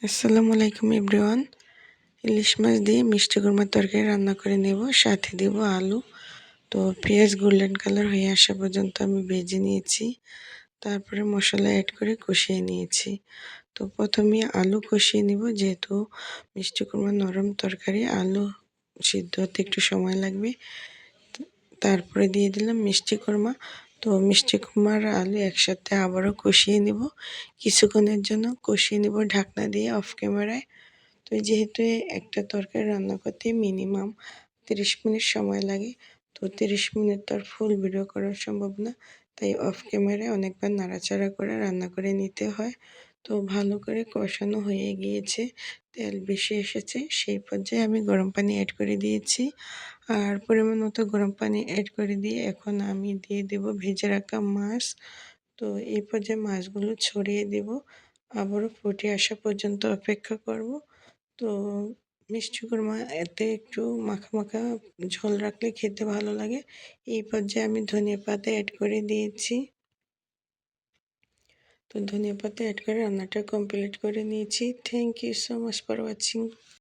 আসসালামু আলাইকুম এভরিওয়ান। ইলিশ মাছ দিয়ে মিষ্টি কুরমার তরকারি রান্না করে নেব, সাথে দেব আলু। তো পেঁয়াজ গোল্ডেন কালার হয়ে আসা পর্যন্ত আমি ভেজে নিয়েছি, তারপরে মশলা অ্যাড করে কষিয়ে নিয়েছি। তো প্রথমে আলু কষিয়ে নিব, যেহেতু মিষ্টি কুরমা নরম তরকারি, আলু সিদ্ধ হতে একটু সময় লাগবে। তারপরে দিয়ে দিলাম মিষ্টি কুরমা। তো মিষ্টি কুমড়ার আলু একসাথে আবারও কষিয়ে নিব, কিছুক্ষণের জন্য কষিয়ে নিব ঢাকনা দিয়ে অফ ক্যামেরায়। তো যেহেতু একটা তরকারি রান্না করতে মিনিমাম 30 মিনিট সময় লাগে, তো 30 মিনিট তো আর ফুল ভিডিও করা সম্ভব না, তাই অফ ক্যামেরায় অনেকবার নাড়াচাড়া করে রান্না করে নিতে হয়। তো ভালো করে কষানো হয়ে গিয়েছে, তেল বেশি এসেছে, সেই পর্যায়ে আমি গরম পানি অ্যাড করে দিয়েছি। আর পরিমাণ মতো গরম পানি অ্যাড করে দিয়ে এখন আমি দিয়ে দেব ভেজে রাখা মাছ। তো এই পর্যায়ে মাছগুলো ছড়িয়ে দেব, আবারও ফুটে আসা পর্যন্ত অপেক্ষা করব। তো মিষ্টি কুরমা এতে একটু মাখা মাখা ঝোল রাখলে খেতে ভালো লাগে। এই পর্যায়ে আমি ধনিয়া পাতা অ্যাড করে দিয়েছি। তো ধনিয়া পাতা অ্যাড করে রান্নাটা কমপ্লিট করে নিয়েছি। Thank you so much for watching.